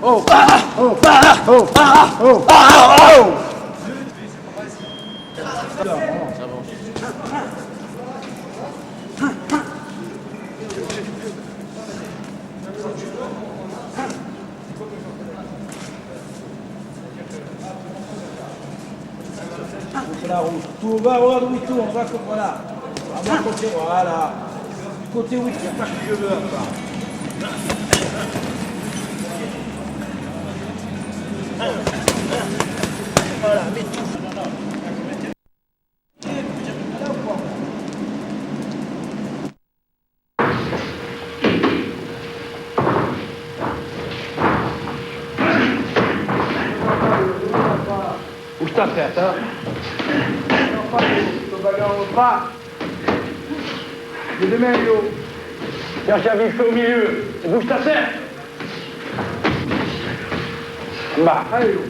Oh, oh, oh, oh, oh. La rouge. Tout va, regarde où il tourne, on va comme voilà. À mon côté, voilà. Du côté où il ne pas que je veux. Voilà, mais tout. Bouge ta tête, hein. Pas. Les deux mains, Léo. Cherche à vif au milieu. Et bouge ta tête. Bah, allez, Léo.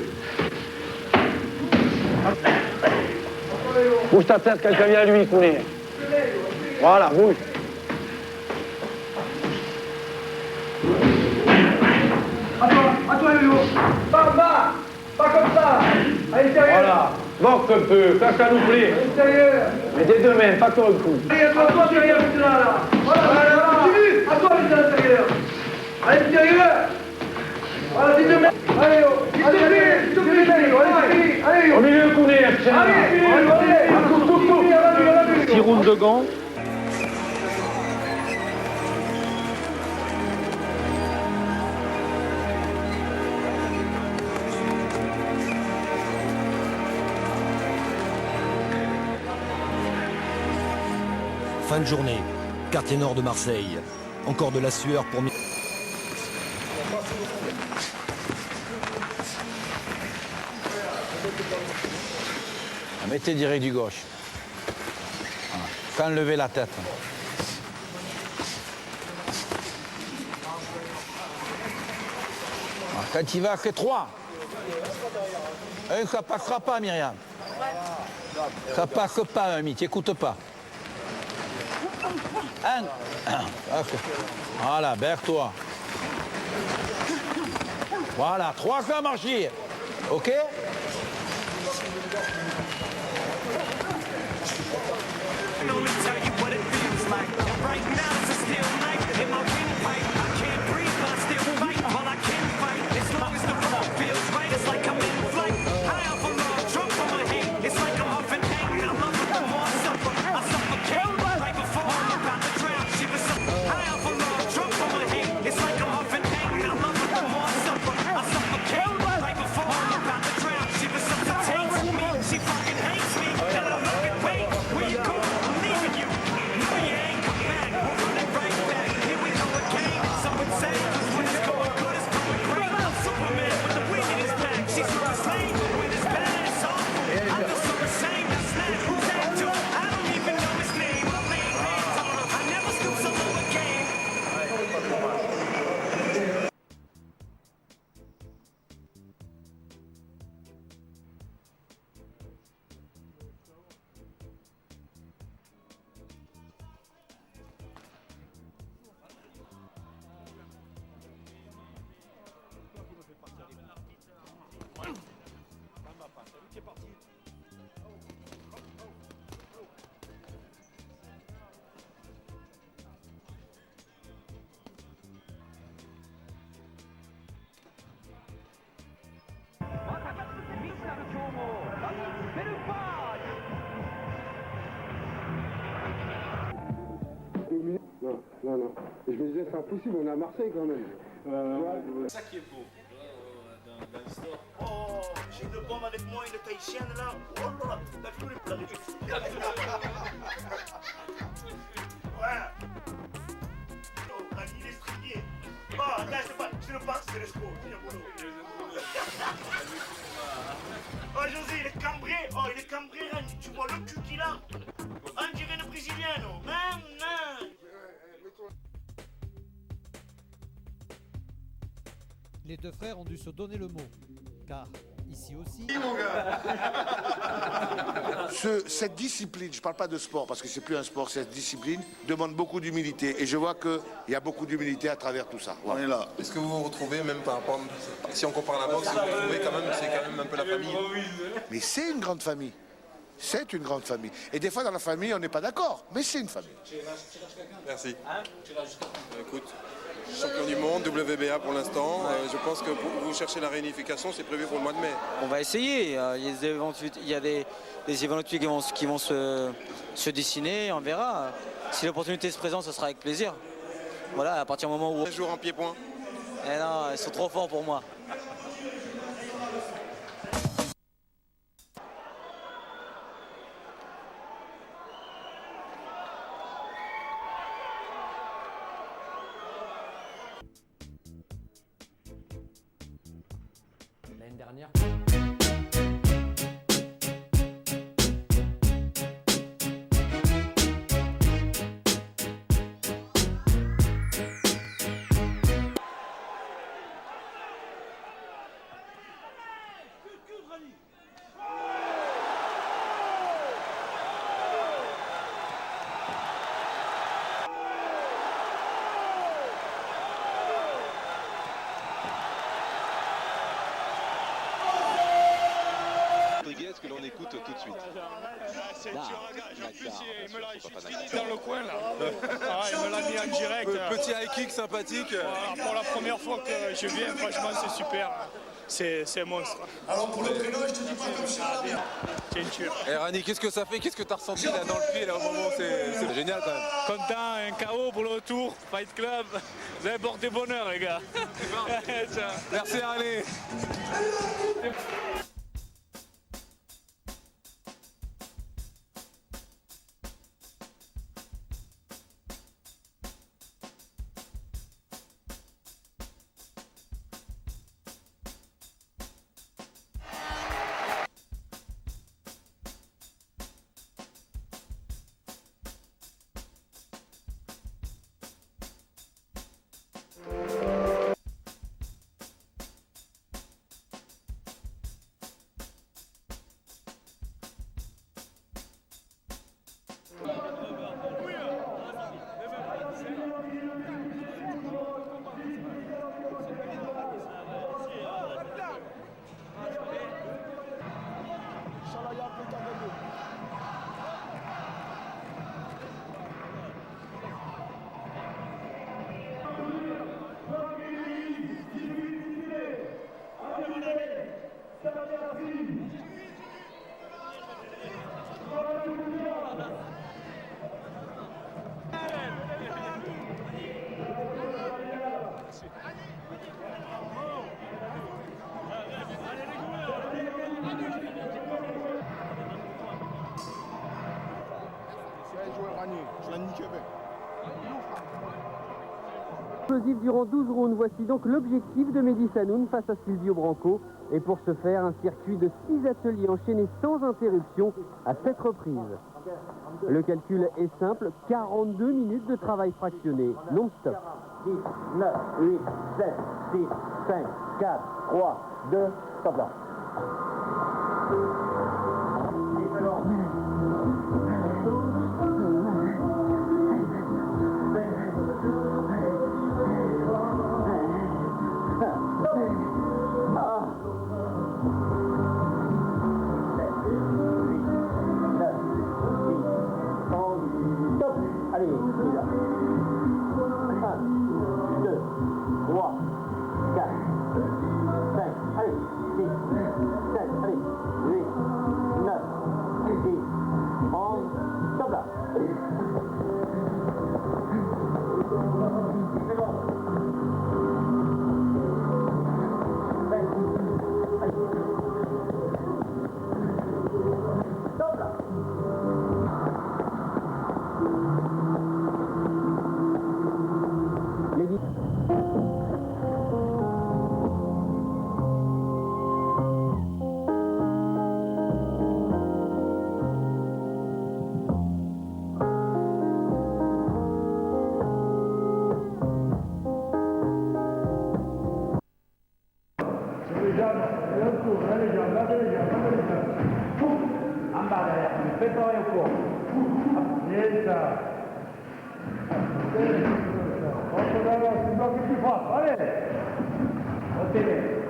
Bouge ta tête, quelqu'un vient à lui, Kouné. Voilà, bouge. À toi, Léo. Pas comme ça. À l'intérieur. Voilà. Boxe un peu, ça nous plaît. À l'intérieur. Mais des deux mains, pas sur le cou. Allez, à toi, derrière, là. Voilà, continue. À toi, à l'intérieur. À l'intérieur. Voilà, des deux mains. Allez, s'il te plaît, allez. Au milieu, Kouné, allez. 6 rounds de gants. Fin de journée, quartier nord de Marseille. Encore de la sueur pour... Mettez direct du gauche. Voilà. Sans lever la tête. Alors, quand il va, fait 3. Ça passera pas, Myriam. Ça passe pas, Ami, t'écoutes pas. 1. Voilà, berre-toi. Voilà, 3 ça marcher. OK? Non. Et je me disais, c'est impossible, on est à Marseille quand même. C'est ça qui est beau dans l'histoire. Oh, j'ai une bombe avec moi, une tahitienne là. Oh là là, t'as vu les plats. Ouais. Oh, il est strié. Oh, là, je ne pense que c'est le sport. Oh, José, il est cambré. Oh, il est cambré, là. Tu vois le cul qu'il a. On dirait le brésilien, non? Non. Les deux frères ont dû se donner le mot, car ici aussi. Cette discipline, je ne parle pas de sport parce que c'est plus un sport, cette discipline demande beaucoup d'humilité et je vois qu'il y a beaucoup d'humilité à travers tout ça. Voilà. On est là. Est-ce que vous vous retrouvez même par rapport, si on compare la boxe, vous vous retrouvez quand même, c'est quand même un peu la famille? Mais c'est une grande famille. C'est une grande famille. Et des fois dans la famille on n'est pas d'accord, mais c'est une famille. Merci. Écoute, champion du monde, WBA pour l'instant. Je pense que pour vous cherchez la réunification, c'est prévu pour le mois de mai. On va essayer. Il y a des éventualités qui vont se dessiner. On verra. Si l'opportunité se présente, ce sera avec plaisir. Voilà, à partir du moment où... Un jour en pied-point. Eh non, ils sont trop forts pour moi. L'année dernière. Que l'on écoute tout de suite. C'est un gage. En plus, il me l'a fini dans le coin là. Il me l'a mis en direct. Petit high kick sympathique. Voilà, pour la première fois que je viens, franchement, c'est super. C'est un monstre. Alors pour le prénom, je te dis pas comme ça. C'est une tueur. Et Rani, qu'est-ce que ça fait? Qu'est-ce que tu as ressenti là dans le pied là au moment? C'est génial quand même. Content, un KO pour le retour. Fight Club. Vous avez porté bonheur, les gars. Merci Rani. Explosif durant 12 rounds, voici donc l'objectif de Mehdi Sanoun face à Silvio Branco. Et pour ce faire, un circuit de 6 ateliers enchaînés sans interruption à 7 reprises. Le calcul est simple, 42 minutes de travail fractionné, non-stop. 10, 9, 8, 7, 6, 5, 4, 3, 2, stop là. 10 secondes. Allez, c'est là. 1, 2, 3, 4, 5, allez, 6, 7, allez, 8, 9, 10, 11, stop là. 10 secondes. 20, allez. Stop là.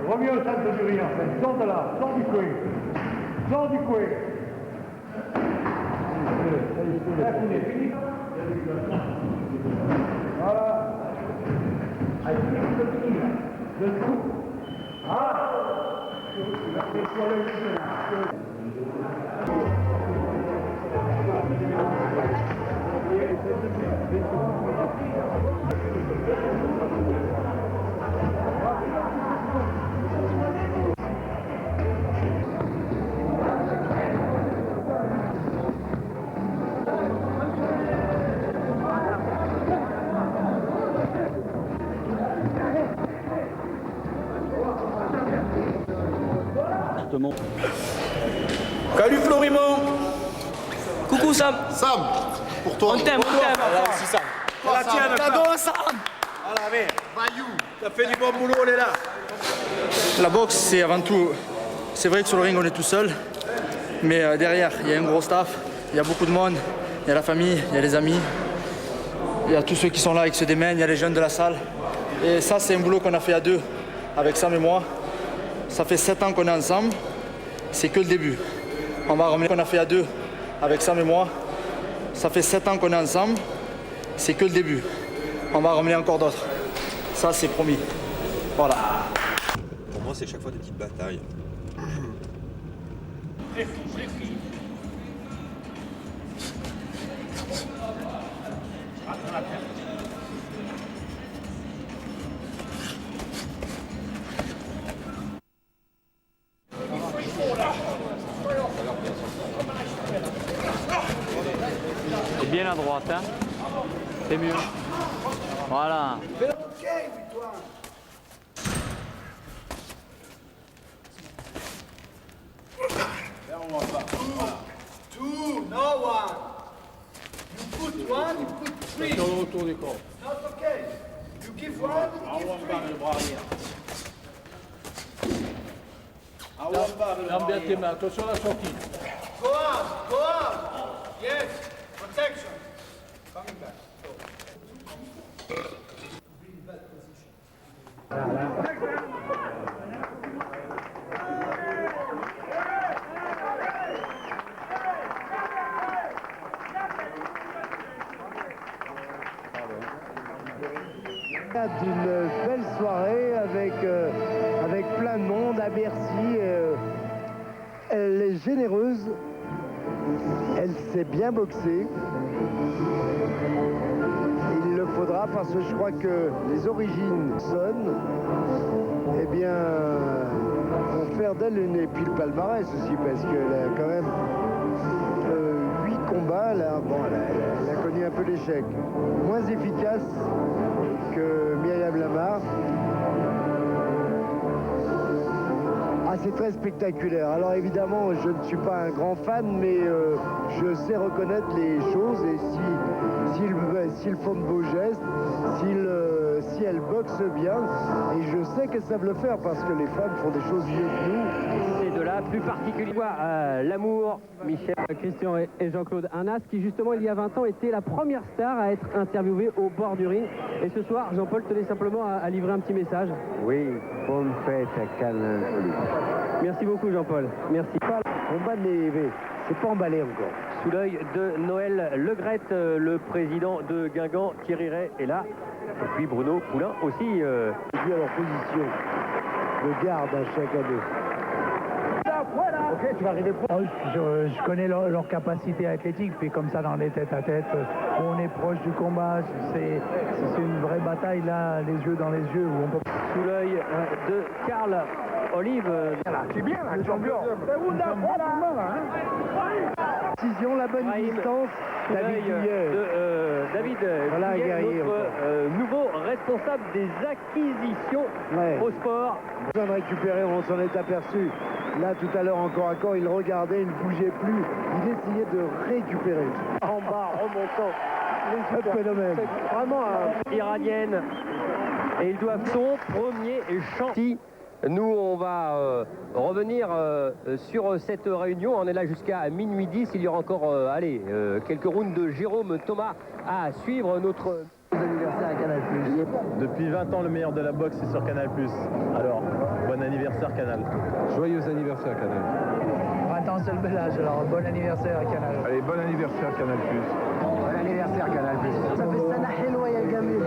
Reviens au centre du ring, en fait. Sors de là, sors du coin. Sors du coin. Voilà. Allez, le coup. Ah. Salut Florimond. Coucou Sam. Sam, pour toi. On t'aime, on t'aime. Voilà aussi Sam. La tienne, Cadeau Sam. Voilà, mais. T'as fait du bon boulot, on est là. La boxe, c'est avant tout... C'est vrai que sur le ring, on est tout seul. Mais derrière, il y a un gros staff. Il y a beaucoup de monde. Il y a la famille, il y a les amis. Il y a tous ceux qui sont là et qui se démènent. Il y a les jeunes de la salle. Et ça, c'est un boulot qu'on a fait à deux, avec Sam et moi. Ça fait 7 ans qu'on est ensemble. C'est que le début. On va ramener ce qu'on a fait à deux, avec Sam et moi. Ça fait 7 ans qu'on est ensemble. C'est que le début. On va ramener encore d'autres. Ça, c'est promis. Voilà. Pour moi, c'est chaque fois des petites batailles. C'est bien à droite, hein. C'est mieux. Voilà. Two, no one. You put one, you put three. Sur le retour du corps. Not okay. You give one, you give three. Le bras arrière. Lance bien tes mains, attention à la sortie. Go out, go out. Yes, protection. Coming back. D'une belle soirée avec plein de monde à Bercy. Elle est généreuse, elle sait bien boxer. Il le faudra parce que je crois que les origines sonnent. Eh bien, vont faire d'elle et puis le palmarès aussi parce qu'elle a quand même 8 combats. Là, bon, elle a connu un peu l'échec. Moins efficace que Myriam Lamar. Ah, c'est très spectaculaire. Alors évidemment, je ne suis pas un grand fan, mais je sais reconnaître les choses et s'ils font de beaux gestes, si elles boxent bien, et je sais qu'elles savent le faire parce que les femmes font des choses mieux que nous. Et de là, plus particulièrement, l'amour, Michel, Christian et Jean-Claude Arnas, qui justement il y a 20 ans était la première star à être interviewée au bord du ring. Et ce soir, Jean-Paul tenait simplement à livrer un petit message. Oui, bonne fête à Calin. Merci beaucoup Jean-Paul, merci. Combat c'est pas emballé encore. Sous l'œil de Noël Legrette, le président de Guingamp, Thierry Ray est là. Et puis Bruno Poulain aussi. Vu à leur position de garde à chaque année. Ok, tu vas arriver pour... Je connais leur capacité athlétique, puis comme ça dans les tête-à-tête, où on est proche du combat, c'est une vraie bataille là, les yeux dans les yeux, où on peut... Sous l'œil de Karl Olive. C'est bien là, champion. Décision, la bonne distance. David de David Guillet, notre nouveau responsable des acquisitions au sport. Besoin de récupérer, on s'en est aperçu. Là, tout à l'heure, encore à corps, il regardait, il ne bougeait plus. Il essayait de récupérer. En bas, remontant. Un phénomène. C'est vraiment iranienne. Et ils doivent son premier chantier Nous, on va revenir sur cette réunion. On est là jusqu'à minuit 10. Il y aura encore quelques rounds de Jérôme Thomas à suivre. Notre anniversaire à Canal+. Depuis 20 ans, le meilleur de la boxe, c'est sur Canal+. Alors, bon anniversaire Canal. Joyeux anniversaire Canal. Attends, c'est le bel âge, alors bon anniversaire à Canal. Allez, bon anniversaire Canal+. Bon anniversaire Canal+. Ça fait sana helwa ya gamil.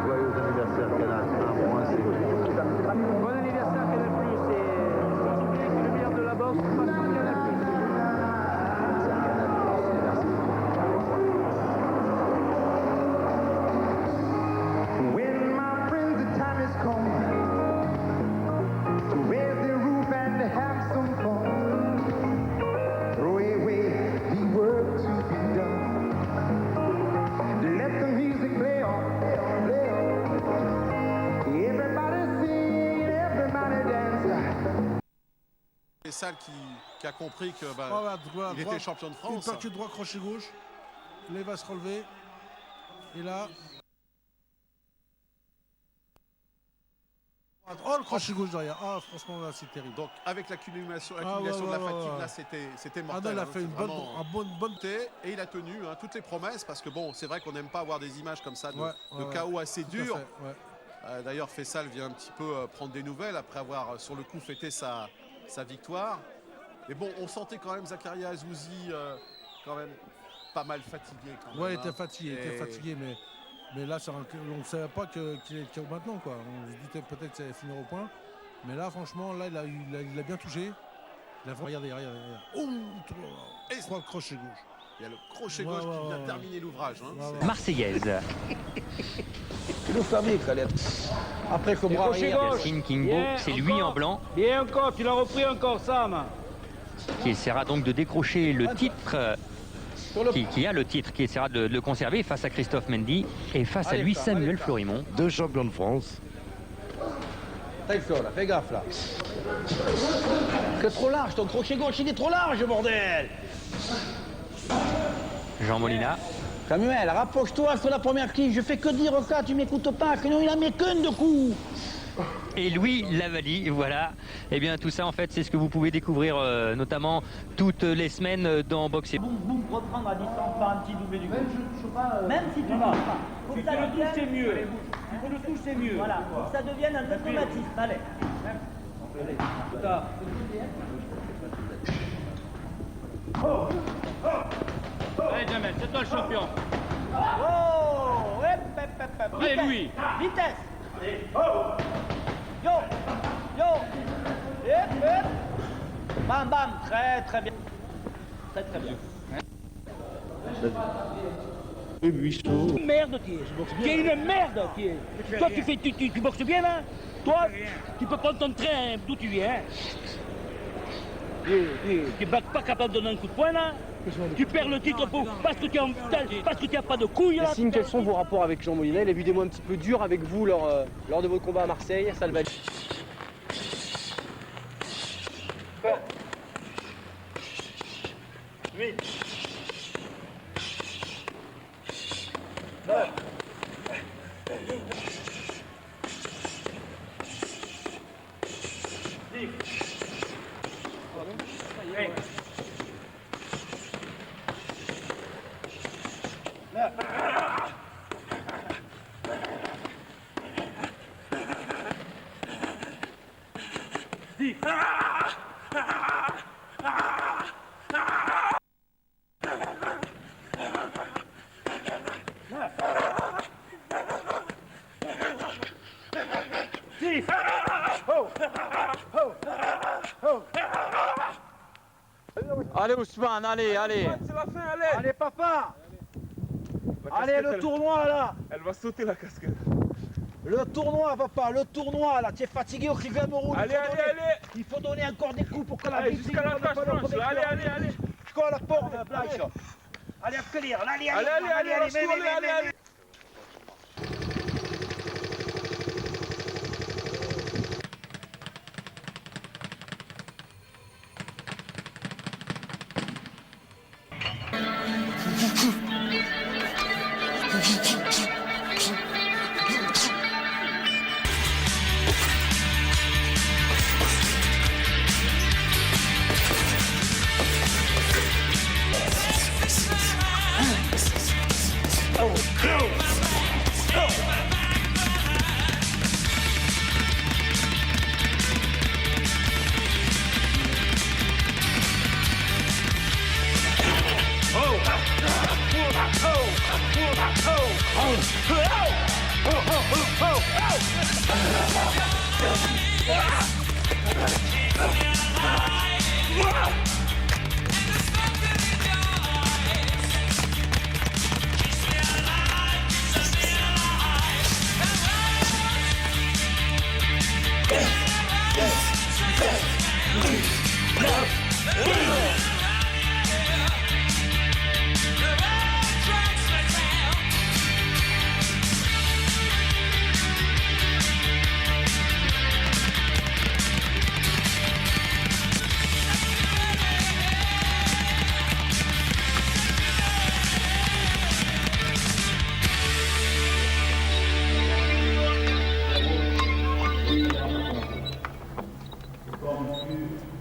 Joyeux anniversaire Canal. Bon anniversaire Canal+, c'est le meilleur de la boxe, pas sur Canal+. When my friends, the time has come to raise the roof and have some fun. Throw away the work to be done. Let the music play on, play on. Everybody sing, everybody dance. C'est Salle qui a compris que il était champion de France. Une partie droit, crochet gauche. Là, il va se relever. Et là. Oh, le crochet gauche derrière. Ah, franchement, là, c'est terrible. Donc, avec l'accumulation de la fatigue, là, c'était mortel. Ah non, il a fait une bonne et il a tenu toutes les promesses, parce que bon, c'est vrai qu'on n'aime pas avoir des images comme ça de chaos assez dur. D'ailleurs, Fessal vient un petit peu prendre des nouvelles après avoir, sur le coup, fêté sa victoire. Mais bon, on sentait quand même Zakaria Azouzi quand même pas mal fatigué. Ouais, il était fatigué, mais là, on ne savait pas qu'il est KO maintenant, quoi. On se disait peut-être que ça allait finir au point. Mais là, franchement, là, il a bien touché. Regardez. Oh, et le crochet gauche. Il y a le crochet gauche qui vient terminer l'ouvrage. Marseillaise. Vous savez, Khaled. Après que Yacine Kingbo, c'est lui en blanc. Bien encore, tu l'as repris encore, Sam. Qui essaiera donc de décrocher le titre. Qui a le titre, qui essaiera de le conserver face à Christophe Mendy et face à lui Samuel Florimont. 2 champions de France. Fais gaffe là. C'est trop large, ton crochet gauche, il est trop large, bordel. Jean Molina. Samuel, rapproche-toi sur la première clique. Je fais que dire au cas, tu m'écoutes pas, sinon il a mis qu'un de coups. Et Louis Lavali, voilà. Et bien tout ça en fait c'est ce que vous pouvez découvrir notamment toutes les semaines dans Boxer. Boum, reprendre à distance par un petit doublé du coup. Même si tu ne touches pas. Faut que ça le touche, c'est mieux. Faut le touche, c'est mieux. Voilà, faut que ça devienne un automatisme. Allez. Allez Jamel, c'est toi le champion. Oh, Allez Louis. Vitesse. Yo, bam, bam, très bien. Très bien. Merde qui est une merde qui est. Toi tu boxes bien hein. Toi tu peux prendre ton train d'où tu viens. Tu n'es pas capable de donner un coup de poing là. Tu perds le titre parce que tu n'as pas de couilles là. Yacine, quels sont vos rapports avec Jean Molina? Il a vu des mots un petit peu durs avec vous lors de votre combat à Marseille. Ça le va. Oui. Allez Ousmane, allez. C'est la fin, allez. Allez papa. Allez le tournoi là. Elle va sauter la casquette. Le tournoi papa, le tournoi là. Tu es fatigué au Rivière Moreau. Allez. Il faut donner encore des coups pour que la bite jusqu'à la tâche blanche. Allez. Jusqu'à la porte, Blaise. Allez, accélère. Allez.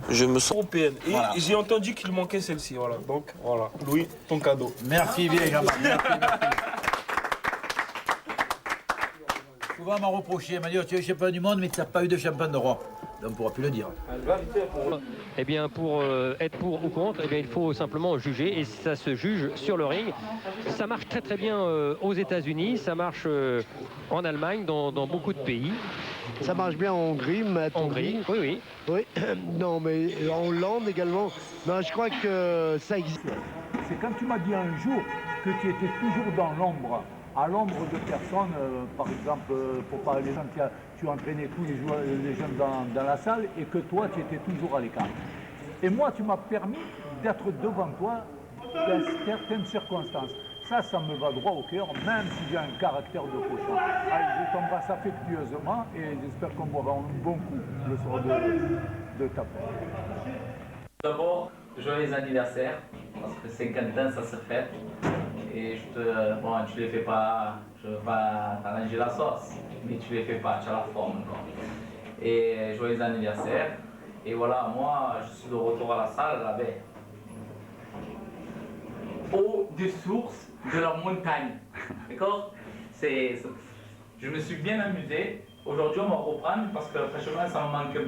Je me sens européenne. Et voilà. J'ai entendu qu'il manquait celle-ci. Voilà. Donc voilà. Louis, ton cadeau. Merci bien, Gabin. Souvent m'a reproché, il m'a dit tu es champion du monde mais tu n'as pas eu de champion d'Europe. Donc on ne pourra plus le dire. Eh bien pour être pour ou contre, eh bien, il faut simplement juger et ça se juge sur le ring. Ça marche très très bien aux États-Unis, ça marche en Allemagne, dans beaucoup de pays. Ça marche bien en Hongrie, Hongrie, oui. Oui, non, mais en Hollande également. Non, je crois que ça existe. C'est quand tu m'as dit un jour que tu étais toujours dans l'ombre, à l'ombre de personnes, par exemple, pour parler des gens, tu entraînais tous les jeunes dans la salle et que toi, tu étais toujours à l'écart. Et moi, tu m'as permis d'être devant toi dans certaines circonstances. Ça me va droit au cœur, même si j'ai un caractère de cochon. Allez, je t'embrasse affectueusement et j'espère qu'on boira un bon coup le soir de ta fête. D'abord, joyeux anniversaire, parce que 50 ans, ça se fête. Et bon, tu les fais pas, je veux pas t'arranger la sauce, mais tu les fais pas, tu as la forme. Quoi. Et joyeux anniversaire. Et voilà, moi, je suis de retour à la salle, la baie. Eau de source de la montagne. D'accord? Je me suis bien amusé. Aujourd'hui, on va reprendre parce que franchement, ça me manque.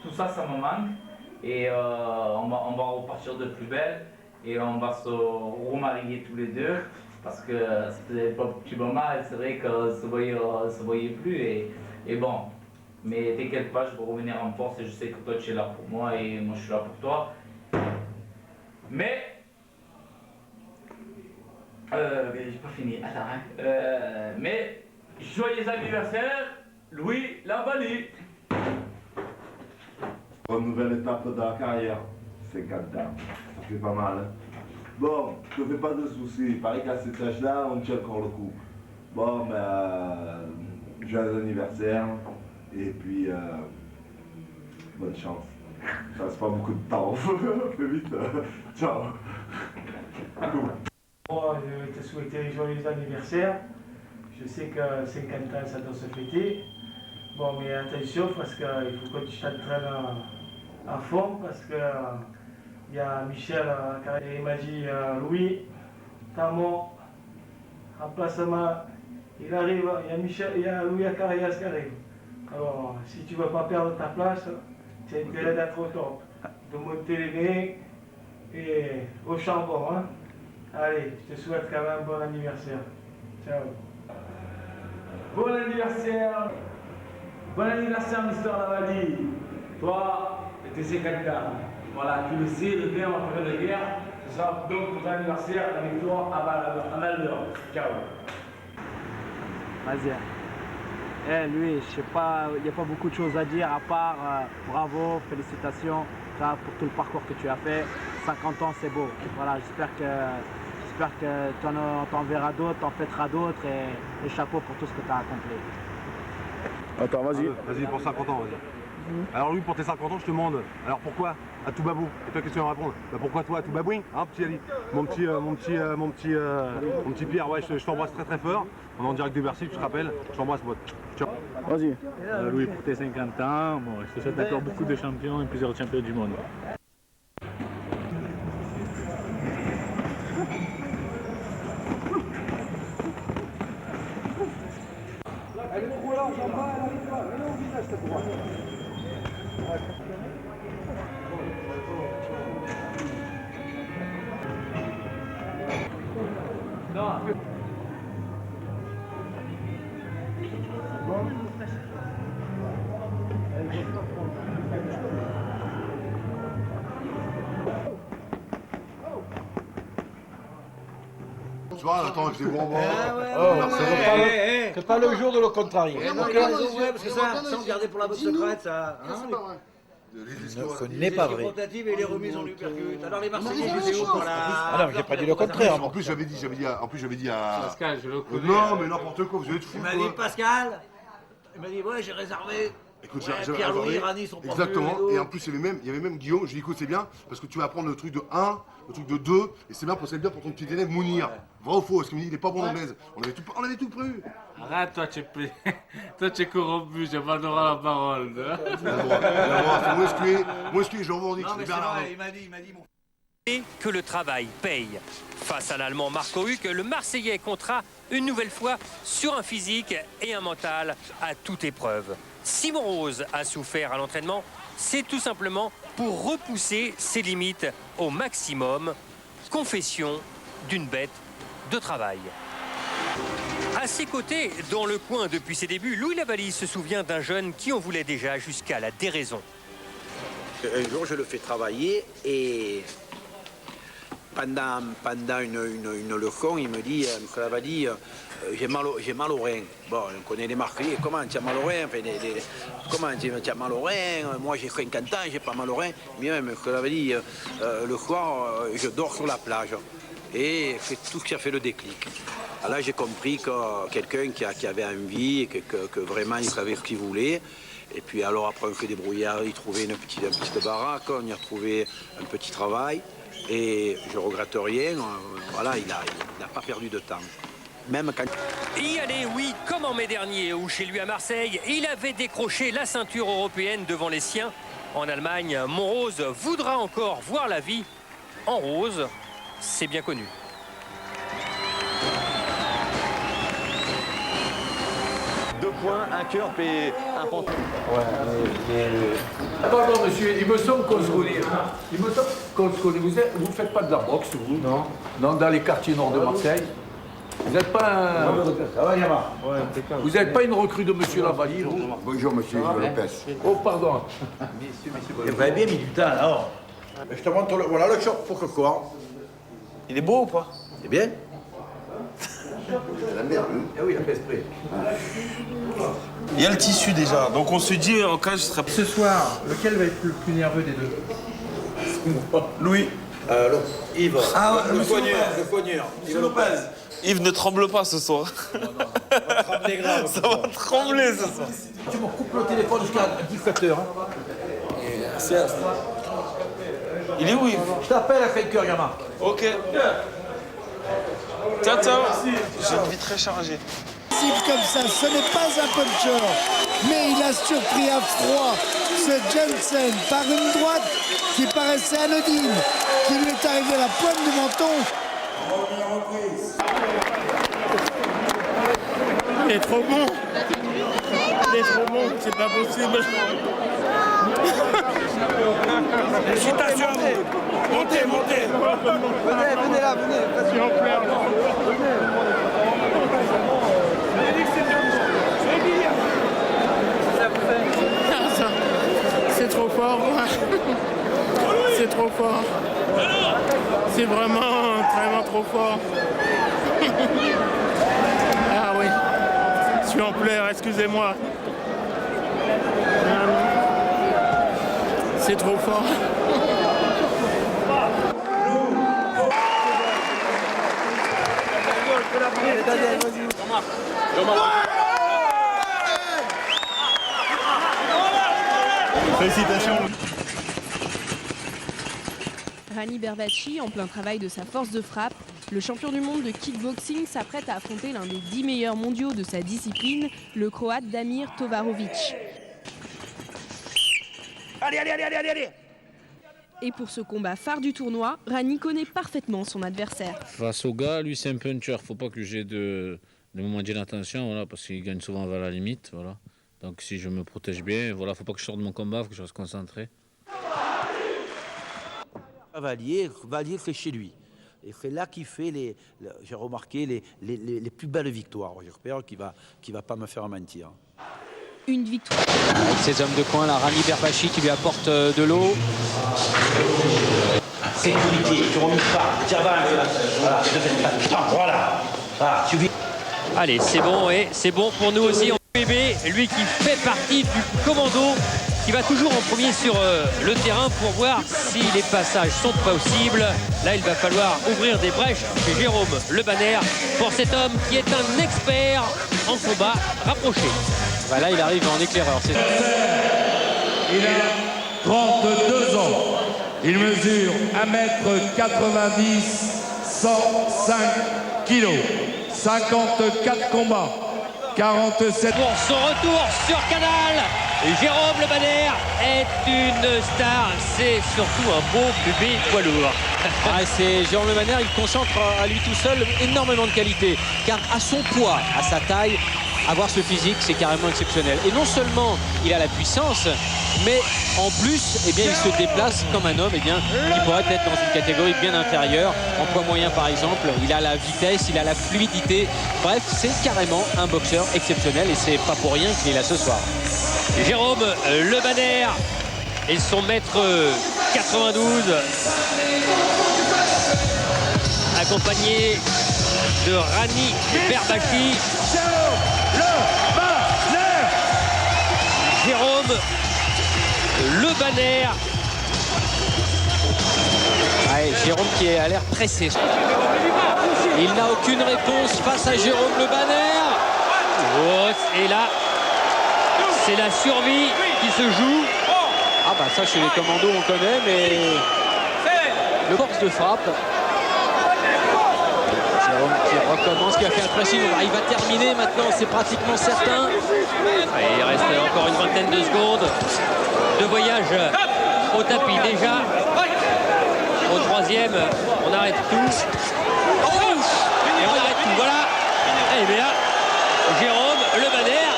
Tout ça, ça me manque. Et on va repartir de plus belle. Et on va se remarier tous les deux. Parce que c'était pas petit moment, c'est vrai qu'on se voyait plus. Et bon, mais t'inquiète pas, je vais revenir en force et je sais que toi, tu es là pour moi et moi, je suis là pour toi. Mais j'ai pas fini, attends, hein. Mais joyeux anniversaire, Louis Lambaly. Une nouvelle étape de la carrière, 50 ans, ça fait pas mal. Hein. Bon, ne te fais pas de soucis, il paraît qu'à cet âge-là, on tient encore le coup. Bon, mais joyeux anniversaire, et puis bonne chance. Ça reste pas beaucoup de temps, fais vite, ciao. Cool. Moi, je vais te souhaiter joyeux anniversaire. Je sais que 50 ans, ça doit se fêter. Bon, mais attention, parce qu'il faut que tu t'entraînes à fond, parce que il y a Michel, il m'a dit Louis, Tamon, remplacement, il arrive, il y a Louis Acarias qui arrive. Alors, si tu ne veux pas perdre ta place, tu as intérêt d'être au top, de monter les mains et au charbon. Hein. Allez, je te souhaite quand même un bon anniversaire. Ciao. Bon anniversaire. Bon anniversaire, Mister Lambaly. Toi et tes 50 ans. Voilà, tu le sais, le père va faire la guerre. Ce sera donc ton anniversaire avec toi à Malheur. Ciao. Vas-y. Lui, je sais pas, il n'y a pas beaucoup de choses à dire à part bravo, félicitations pour tout le parcours que tu as fait. 50 ans, c'est beau. Voilà, j'espère que tu en verras d'autres, t'en fêteras d'autres et chapeau pour tout ce que tu as accompli. Attends, vas-y. Vas-y, pour 50 ans, vas-y. Alors lui, pour tes 50 ans, je te demande, alors pourquoi à Toubabou? Et toi, qu'est-ce que tu vas me répondre? Bah, pourquoi toi à Toubabouin? Hein, petit Ali? Mon petit Pierre, ouais, je t'embrasse très très fort. On est en direct de Bercy, tu te rappelles? Je t'embrasse, pote. Ciao. Vas-y. Louis, pour tes 50 ans, bon, je te souhaite encore beaucoup de champions et plusieurs champions du monde. Elle est trop large en bas, elle arrive pas. Elle est au visage, cette droite. Tu vois, attends, je les bonbons. C'est pas le jour de le contrarier. Parce que ça, sans garder pour la botte secrète, ça. Ce n'est pas vrai. Et les remises en uppercut. Alors les Marseillais, ils étaient où pour la... Ah non, j'ai pas dit le contraire. En plus, j'avais dit à... Pascal, je le connais. Non, mais n'importe quoi, vous êtes fous. Il m'a dit Pascal. Il m'a dit, ouais, j'ai réservé. Écoute, Ouais, Pierre-Louis, Rani sont pas exactement, venus, et en plus il y avait même Guillaume, je lui ai dit écoute c'est bien, parce que tu vas apprendre le truc de 1, le truc de 2, et c'est bien pour ton petit élève Mounir. Vrai ou faux? Parce qu'il me dit il est pas bon l'anglaise. On avait tout prévu. Arrête, toi tu es corrompu, j'ai pas le droit à la parole. Moi je revendique, Non, mais c'est c'est vrai, il m'a dit mon... Et que le travail paye. Face à l'Allemand Marco Huck, le Marseillais comptera une nouvelle fois sur un physique et un mental à toute épreuve. Simon Rose a souffert à l'entraînement, c'est tout simplement pour repousser ses limites au maximum. Confession d'une bête de travail. À ses côtés, dans le coin depuis ses débuts, Louis Lavalisse se souvient d'un jeune qui en voulait déjà jusqu'à la déraison. Un jour, je le fais travailler et pendant une leçon, il me dit, M. Lavalisse, j'ai mal au rein. Bon, on connaît les Marseillais, comment tu as mal au rein? Enfin, comment tu as mal au rein? Moi j'ai 50 ans, j'ai pas mal au rein. Mais même, M. Lavalisse, le soir, je dors sur la plage. Et c'est tout ce qui a fait le déclic. Alors là, j'ai compris que quelqu'un qui avait envie, que vraiment il savait ce qu'il voulait. Et puis alors après on fait des brouillards, il trouvait une petite baraque, on y a retrouvé un petit travail. Et je regrette rien, voilà, il n'a pas perdu de temps. Même quand... Y aller, oui, comme en mai dernier, où chez lui à Marseille, il avait décroché la ceinture européenne devant les siens. En Allemagne, Monrose voudra encore voir la vie en rose, c'est bien connu. Deux points, un cœur et un pantalon. Pardon, monsieur, il me semble qu'on se connaît. Il me semble qu'on se connaît. Vous ne faites pas de la boxe, vous? Non. Non, dans les quartiers nord de Marseille. Vous n'êtes pas un... Ça va, Yama? Vous n'êtes pas une recrue de monsieur Lavalisse? Bonjour, monsieur Lopez. Oh, pardon. Vous avez bien mis du temps, alors. Je te montre voilà le short pour Coco. Il est beau ou pas? C'est bien? C'est la merde, hein? Ah oui, il a fait exprès. Il y a le tissu déjà, donc on se dit en cas je serai... Ce soir, lequel va être le plus nerveux des deux? Louis. Yves. Ah, le poigneur. Yves Lopez. Yves, ne tremble pas ce soir. Ça va trembler ce soir. Tu me coupes le téléphone jusqu'à 17h. Il est où, Yves? Je t'appelle à 5h, Yama. Ok. Ciao, ciao. J'ai une vie très chargée. Comme ça, ce n'est pas un puncher, mais il a surpris à froid ce Jensen par une droite qui paraissait anodine, qui lui est arrivée à la pointe du menton. Il est trop bon. Il est trop bon, c'est pas possible. Félicitations. Montez. Venez là, venez. Si on pleure. C'est trop fort. C'est trop fort. C'est vraiment trop fort. Ah oui. Je suis en pleurs, excusez-moi. C'est trop fort. Félicitations. Rani Bervacci, en plein travail de sa force de frappe, le champion du monde de kickboxing s'apprête à affronter l'un des 10 meilleurs mondiaux de sa discipline, le Croate Damir Tovarovic. Allez. Et pour ce combat phare du tournoi, Rani connaît parfaitement son adversaire. Face au gars, lui c'est un puncher, faut pas que j'ai de moments d'inattention, voilà, parce qu'il gagne souvent vers la limite, voilà. Donc si je me protège bien, voilà, faut pas que je sorte de mon combat, faut que je reste concentré. Vallier, c'est chez lui. Et c'est là qu'il fait, j'ai remarqué, les plus belles victoires. J'espère qu'il va pas me faire mentir. Une victoire. Avec ses hommes de coin, là, Rami Berbachi qui lui apporte de l'eau. Sécurité, tu remises pas. Tiens, voilà. Ah, suffit. Allez, c'est bon, et c'est bon pour nous aussi en bébé. Lui qui fait partie du commando, qui va toujours en premier sur le terrain pour voir si les passages sont possibles. Là, il va falloir ouvrir des brèches chez Jérôme Le Banner pour cet homme qui est un expert en combat rapproché. Voilà, il arrive en éclaireur. Il a 32 ans. Il mesure 1m90, 105 kg. 54 combats, 47... Pour son retour sur Canal, Jérôme Le Banner est une star. C'est surtout un beau bébé poids lourd. C'est Jérôme Le Banner, il concentre à lui tout seul énormément de qualité. Car à son poids, à sa taille, avoir ce physique, c'est carrément exceptionnel. Et non seulement il a la puissance, mais en plus, eh bien, il se déplace comme un homme qui pourrait être dans une catégorie bien inférieure. En poids moyen, par exemple, il a la vitesse, il a la fluidité. Bref, c'est carrément un boxeur exceptionnel et c'est pas pour rien qu'il est là ce soir. Jérôme Le Banner et son mètre 92, accompagné de Rami Berbachi. Jérôme Le Banner. Ouais, Jérôme qui a l'air pressé. Il n'a aucune réponse face à Jérôme Le Banner. Oh, et là, c'est la survie qui se joue. Ah bah ça chez les commandos on connaît, mais le box de frappe. Jérôme qui recommence, qui a fait un pressing. Il va terminer maintenant, c'est pratiquement certain. Allez, il reste encore une vingtaine de secondes de voyage au tapis déjà. Au troisième, on arrête tout. Et on arrête tout, voilà. Et bien là, Jérôme Le Banner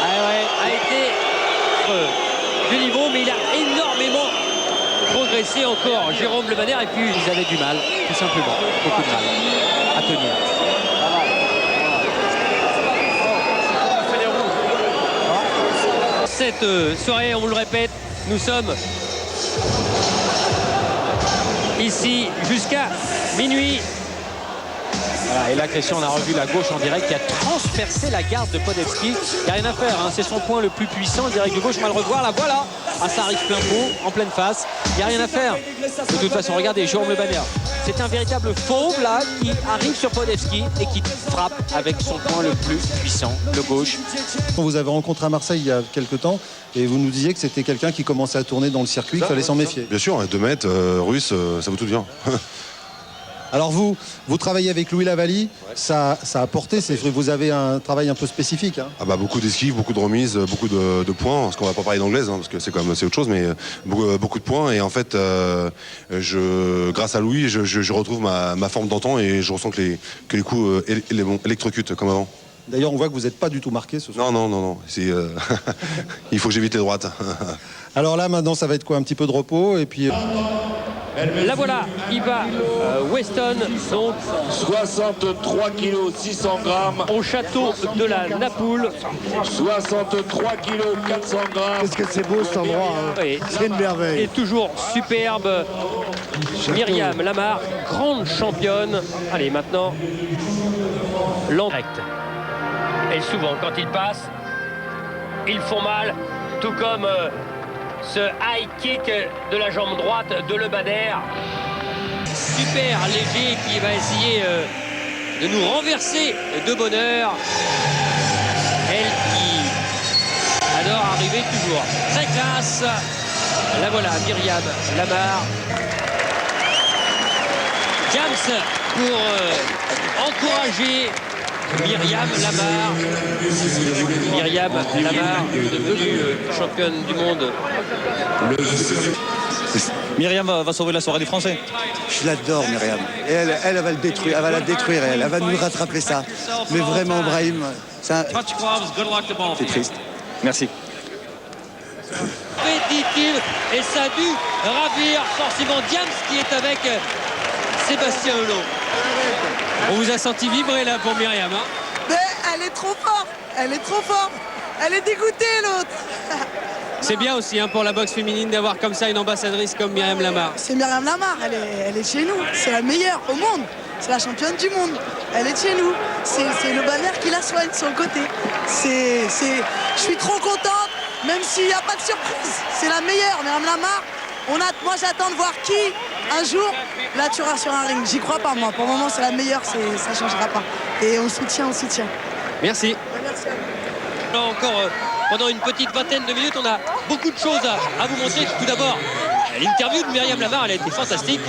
a été du niveau, mais il a énormément progressé encore. Jérôme Le Banner, et puis ils avaient du mal, tout simplement, beaucoup de mal à tenir. Cette soirée, on vous le répète, nous sommes ici jusqu'à minuit. Voilà, et là, Christian, on a revu la gauche en direct qui a transpercé la garde de Podevski. Il n'y a rien à faire, hein. C'est son point le plus puissant, le direct de gauche. On va le revoir, là, voilà. Ah, ça arrive plein pot, en pleine face. Il n'y a rien à faire. De toute façon, regardez, Jérôme Le Banner. C'est un véritable fauve, là, qui arrive sur Podevski et qui frappe avec son point le plus puissant, le gauche. On vous avez rencontré à Marseille il y a quelques temps et vous nous disiez que c'était quelqu'un qui commençait à tourner dans le circuit, qu'il fallait s'en méfier. Bien sûr, 2 mètres, russe, ça vaut tout bien. Alors vous travaillez avec Louis Lavallee, ça a porté, vous avez un travail un peu spécifique. Hein. Ah bah, beaucoup d'esquives, beaucoup de remises, beaucoup de points, parce qu'on va pas parler d'anglaise, hein, parce que c'est autre chose, mais beaucoup de points. Et en fait, grâce à Louis, je retrouve ma forme d'antan et je ressens que les coups électrocutent comme avant. D'ailleurs, on voit que vous n'êtes pas du tout marqué ce soir. Non. Il faut que j'évite les droites. Alors là, maintenant, ça va être quoi? Un petit peu de repos et puis... La voilà, il va Weston, donc 63 kg 600 grammes au château de la Napoule. 63 kg 400 grammes. Qu'est-ce que c'est beau cet endroit, hein. Oui. C'est une merveille. Et toujours superbe Myriam Lamar, grande championne. Allez, maintenant, l'endirect. Et souvent, quand ils passent, ils font mal, tout comme... ce high kick de la jambe droite de Le Banner. Super léger qui va essayer de nous renverser de bonheur. Elle qui adore arriver toujours très classe. La voilà, Myriam Lamar. James pour encourager Myriam Lamar. Myriam Lamar, devenue championne du monde. Myriam va sauver la soirée des Français. Je l'adore, Myriam. Et elle va le détruire, elle va la détruire, elle va nous rattraper ça. Mais vraiment, Brahim, c'est triste. Merci. Compétitive, et ça a dû ravir forcément James qui est avec Sébastien Hulot. On vous a senti vibrer là pour Myriam. Hein, mais elle est trop forte. Elle est trop forte. Elle est dégoûtée l'autre. c'est bien aussi hein, pour la boxe féminine d'avoir comme ça une ambassadrice comme Myriam Lamar. C'est Myriam Lamar, elle est chez nous. C'est la meilleure au monde. C'est la championne du monde. Elle est chez nous. C'est le banner qui la soigne sur le côté. Je suis trop contente, même s'il n'y a pas de surprise. C'est la meilleure, Myriam Lamar. Moi j'attends de voir qui, un jour, la tuera sur un ring. J'y crois pas moi. Pour le moment c'est la meilleure, ça ne changera pas. Et on soutient. Merci. Merci à vous. Là encore, pendant une petite vingtaine de minutes, on a beaucoup de choses à vous montrer. Tout d'abord, l'interview de Myriam Lamar, elle a été fantastique,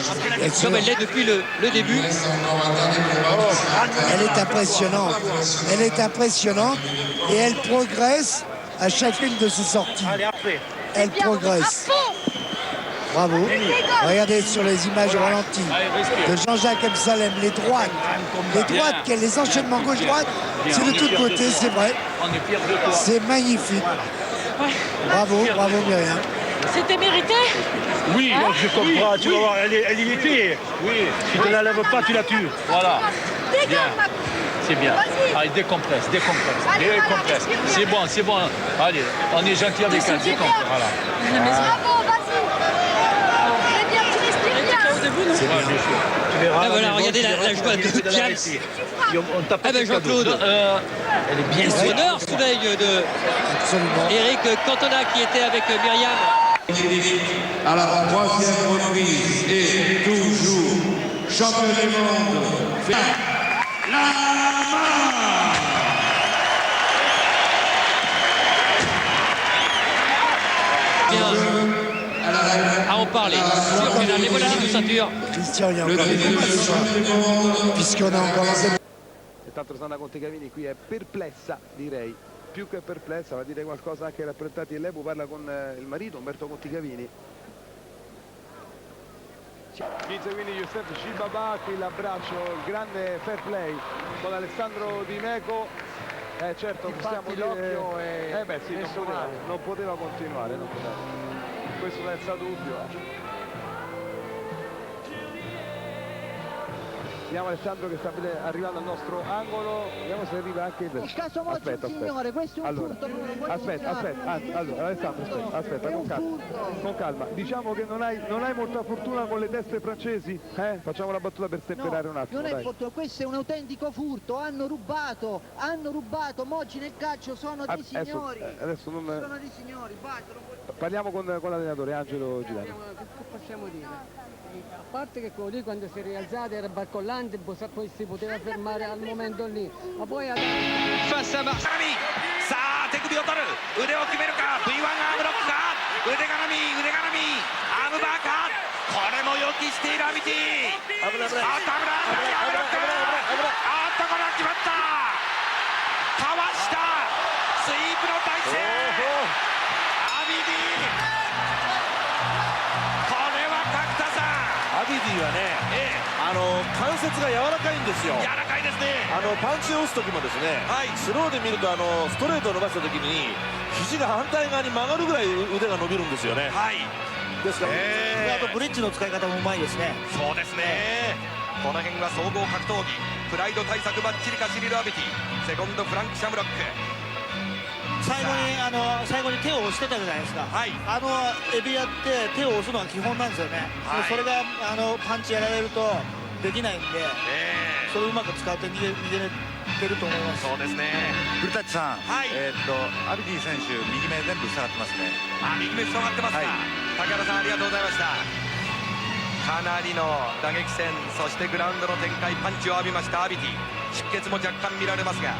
comme elle l'est depuis le début. Elle est impressionnante. Elle est impressionnante et elle progresse à chacune de ses sorties. Elle progresse. Bravo. Regardez sur les images ralenties de Jean-Jacques Amsalem, les droites, les enchaînements gauche-droite, c'est de toutes côtés, c'est vrai. C'est magnifique. Bravo Myriam. C'était mérité? Oui, hein? Je comprends, tu vas voir, elle y était. Oui, si tu ne la lèves pas, tu la tues. Voilà. Bien. C'est bien. Allez, décompresse. C'est bon. Allez, on est gentil avec elle, décompresse. Voilà. Bravo, vas-y. C'est bien. Tu verras. Ah voilà, regardez la joie de Jams. Ah ben Jean-Claude, elle est bien. Honneur sous l'œil de Eric Cantona qui était avec Myriam. À la troisième reprise et toujours champion du monde, Lamar. Bien à en parler. Les voilà les deux ceintures. Christian, il y a encore des combats, puisqu'on a encore lancé. Intanto Rosanna Conticavini qui è perplessa, direi, più che perplessa, va a dire qualcosa anche ai rappresentanti dell'EBU, parla con il marito Umberto Conticavini. Inizia quindi Youssef Shibaba, qui l'abbraccio, il grande fair play con Alessandro Di Meco. Certo, possiamo l'occhio sì, non poteva continuare, questo senza dubbio. Vediamo Alessandro che sta arrivando al nostro angolo, vediamo se arriva anche il... Aspetta. Signore, questo è un allora, furto. Allora, Alessandro, aspetta, con calma. Diciamo che non hai molta fortuna con le teste francesi? Facciamo la battuta per temperare un attimo. Non è fortuna, questo è un autentico furto, hanno rubato, oggi nel calcio sono dei signori. Adesso non... Sono dei signori, Parliamo con l'allenatore Angelo Girani. Che possiamo dire? A parte che quello lì quando si è rialzato era barcollante, poi si poteva fermare al momento lì, ma poi face à Marseille. さあ手首を取る、腕を決めるか、 V1 アームロックか、腕絡み、アームバーか、これも予期しているアビティ。あっとこれは決まった、かわした、スイープの体勢、アビティ。アビディはね、関節が柔らかいんですよ。柔らかいですね。パンチを打つ時もですね、スローで見るとストレートを伸ばした時に肘が反対側に曲がるぐらい腕が伸びるんですよね。ですから、あとブリッジの使い方もうまいですね。そうですね。この辺は総合格闘技、プライド対策バッチリかシリル・アビティ、セコンドフランク・シャムロック。最後に手を押してたじゃないですか、エビやって手を押すのが基本なんですよね、それがパンチやられるとできないんで、それをうまく使って逃げてると思います。そうですね。古舘さん、アビディ選手、右目全部塞がってますね。右目塞がってますか、竹原さんありがとうございました。かなりの打撃戦、そしてグラウンドの展開、パンチを浴びましたアビティ、出血も若干見られますが。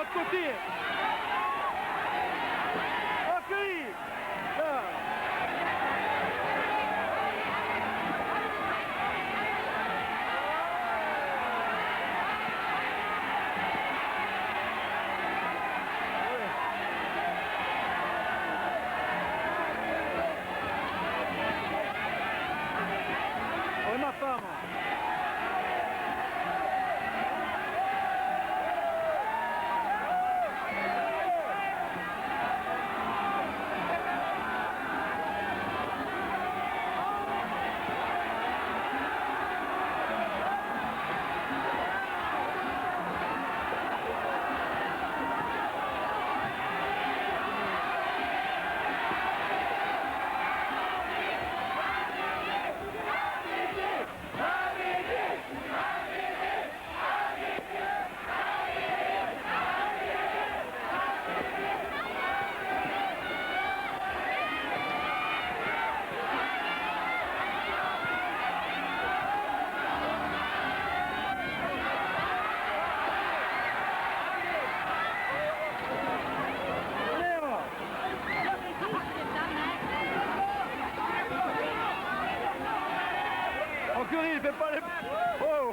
l'autre côté. Ma femme. Curie, il fait pas les... Oh.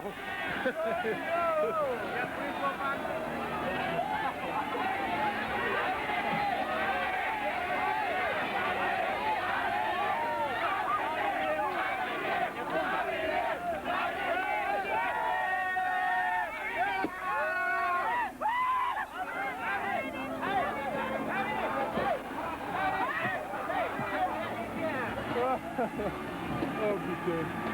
Oh putain.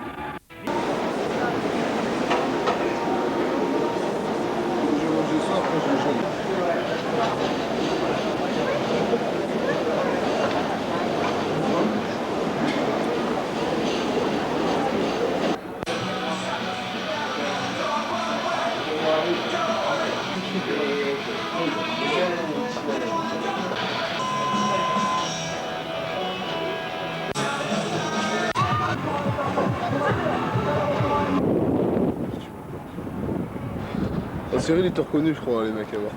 Cyril, il t'a reconnu, je crois, les mecs là-bas.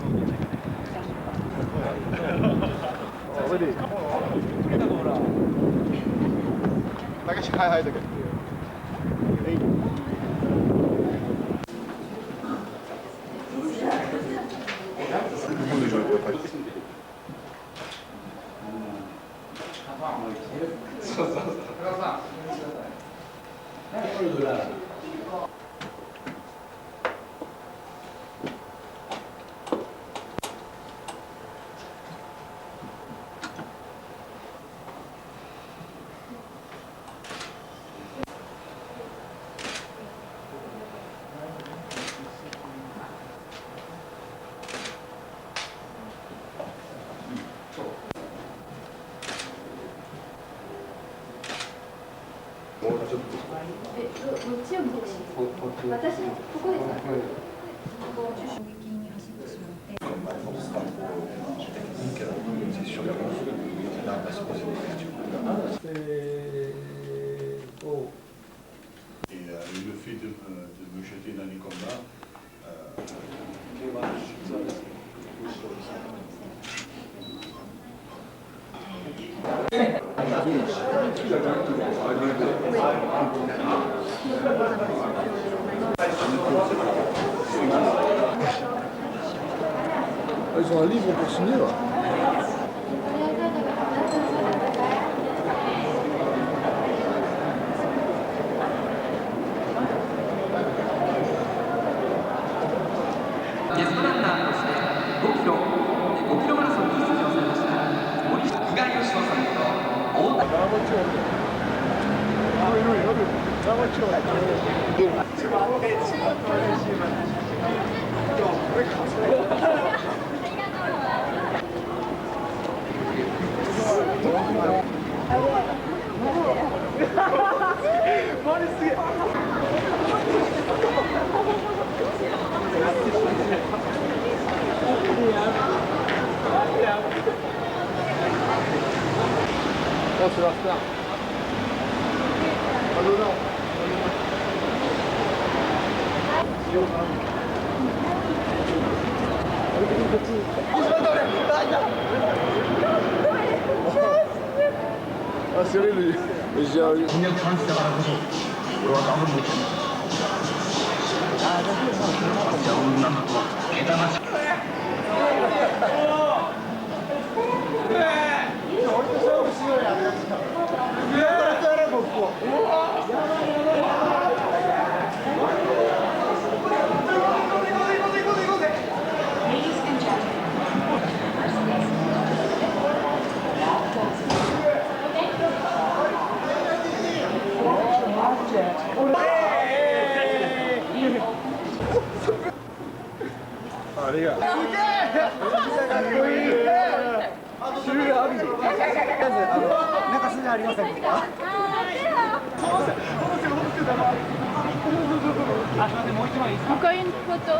Et le fait de me jeter dans les combats, ils ont un livre pour signer là.ゲストランナーとして5キロマラソンに出場されました Oh, c'est la star. Allora. Ah, c'est vrai, lui. J'ai un... Ah, les gars. Encore une photo.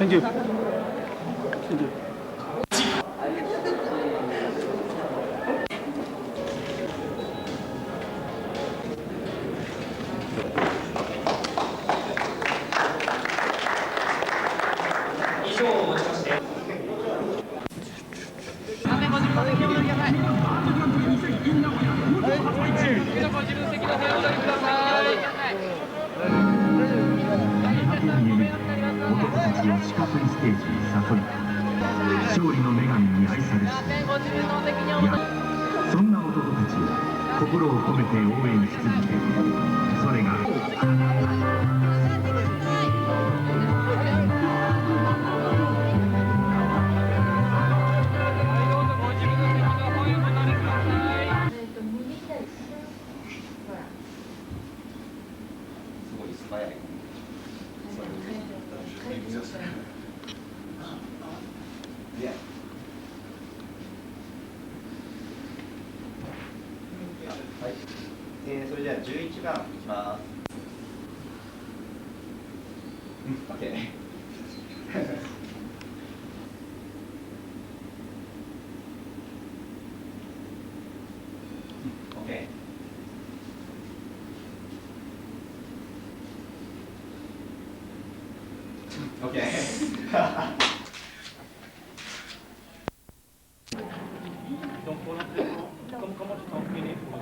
Thank you. Thank you. Donc pour l'entraînement, comment tu t'es entraîné pour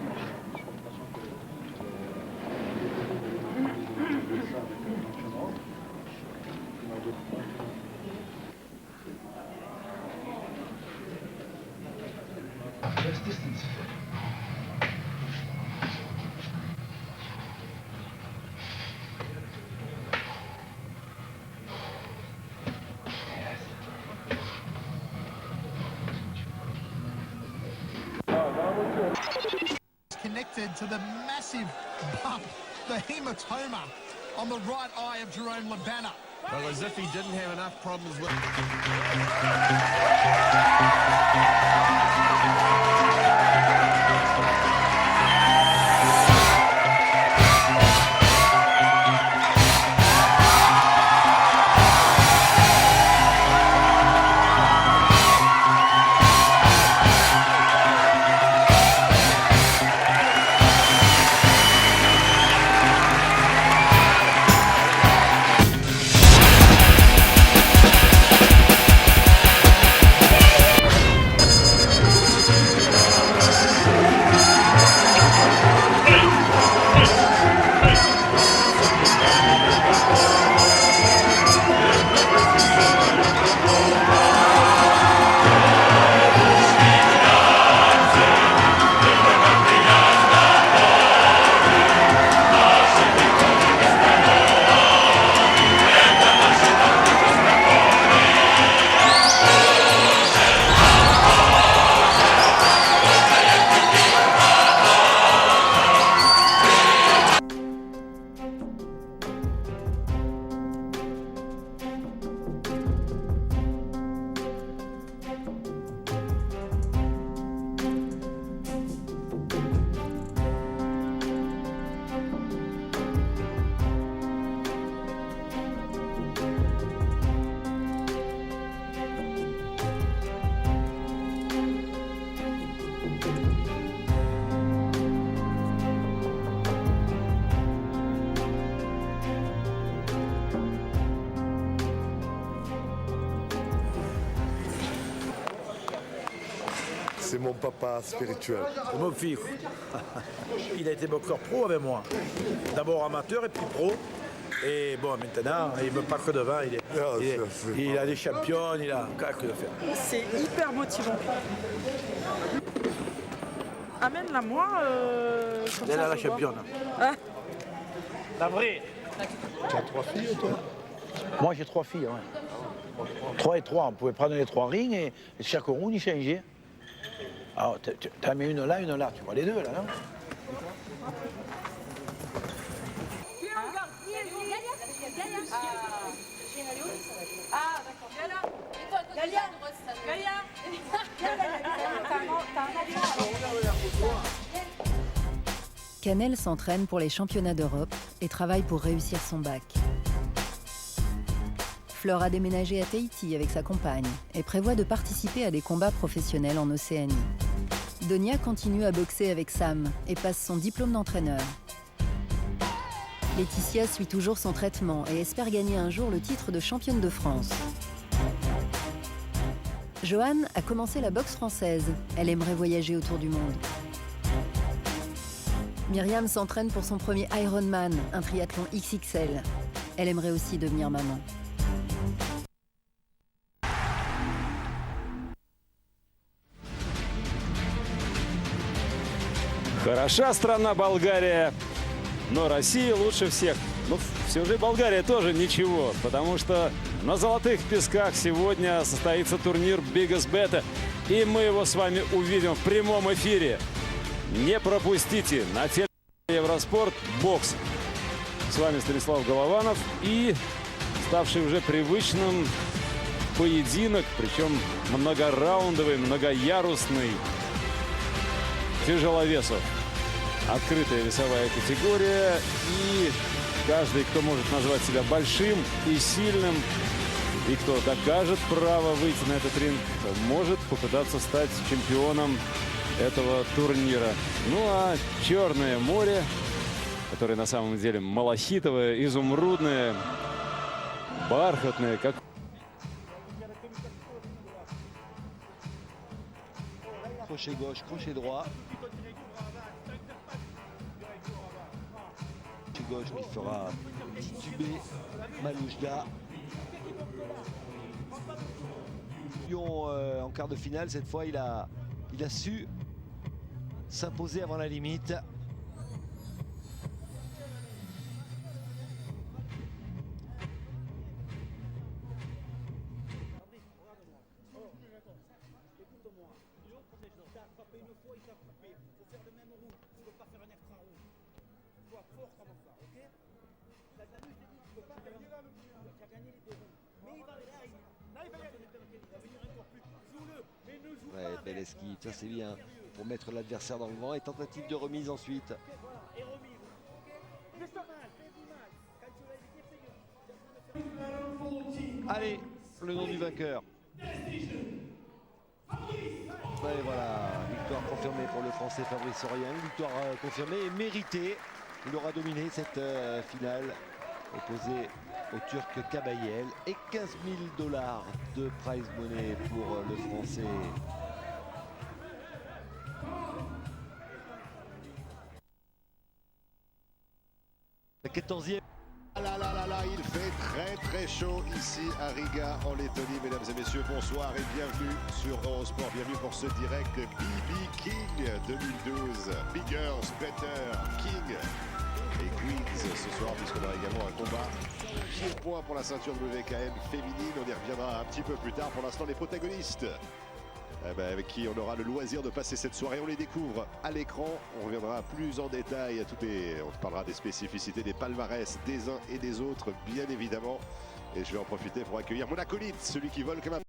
Connected to the massive bump, the hematoma on the right eye of Jerome Labana. Well, as if he didn't have enough problems with... papa spirituel. Mon fils. Il a été boxeur pro avec moi. D'abord amateur et puis pro. Et bon, maintenant, il me passe devant. Il a des champions, il a qu'est-ce qu'il a fait. C'est hyper motivant. Amène-la moi. Elle est la championne. Ah. La vraie. Tu as 3 filles, toi? Moi, j'ai 3 filles. Ouais. 3 et 3. On pouvait prendre les 3 rings et chaque round, il changeait. Alors, t'en mets une là. Tu vois les deux, là, non? Ah, d'accord. Galia. Canel s'entraîne pour les championnats d'Europe et travaille pour réussir son bac. Fleur a déménagé à Tahiti avec sa compagne et prévoit de participer à des combats professionnels en Océanie. Donia continue à boxer avec Sam et passe son diplôme d'entraîneur. Laetitia suit toujours son traitement et espère gagner un jour le titre de championne de France. Joanne a commencé la boxe française. Elle aimerait voyager autour du monde. Myriam s'entraîne pour son premier Ironman, un triathlon XXL. Elle aimerait aussi devenir maman. Хороша страна Болгария, но Россия лучше всех. Но все же Болгария тоже ничего, потому что на золотых песках сегодня состоится турнир Biggest Bet, и мы его с вами увидим в прямом эфире. Не пропустите на телеканале Евроспорт бокс. С вами Станислав Голованов и ставший уже привычным поединок, причем многораундовый, многоярусный, тяжеловесов. Открытая весовая категория, и каждый, кто может назвать себя большим и сильным, и кто докажет право выйти на этот ринг, может попытаться стать чемпионом этого турнира. Ну а Черное море, которое на самом деле малахитовое, изумрудное, бархатное, как... Crochet gauche, crochet droit. Crochet gauche qui fera tituber Malouchda. En quart de finale, cette fois, il a su s'imposer avant la limite. Ouais, belle esquive, ça c'est bien pour mettre l'adversaire dans le vent et tentative de remise ensuite. Allez, le nom du vainqueur. Et voilà, victoire confirmée pour le Français Fabrice Aurieng, victoire confirmée et méritée. Il aura dominé cette finale opposée au Turc Kabayel et 15 000 $ de prize money pour le Français. La 14e. Là, il fait très chaud ici à Riga en Lettonie. Mesdames et messieurs, bonsoir et bienvenue sur Eurosport. Bienvenue pour ce direct BB King 2012. Bigger, Better, King et Queens ce soir, puisqu'on aura également un combat pied-point pour la ceinture WKM féminine. On y reviendra un petit peu plus tard. Pour l'instant, les protagonistes avec qui on aura le loisir de passer cette soirée. On les découvre à l'écran. On reviendra plus en détail à on parlera des spécificités, des palmarès des uns et des autres, bien évidemment. Et je vais en profiter pour accueillir mon acolyte, celui qui vole comme un...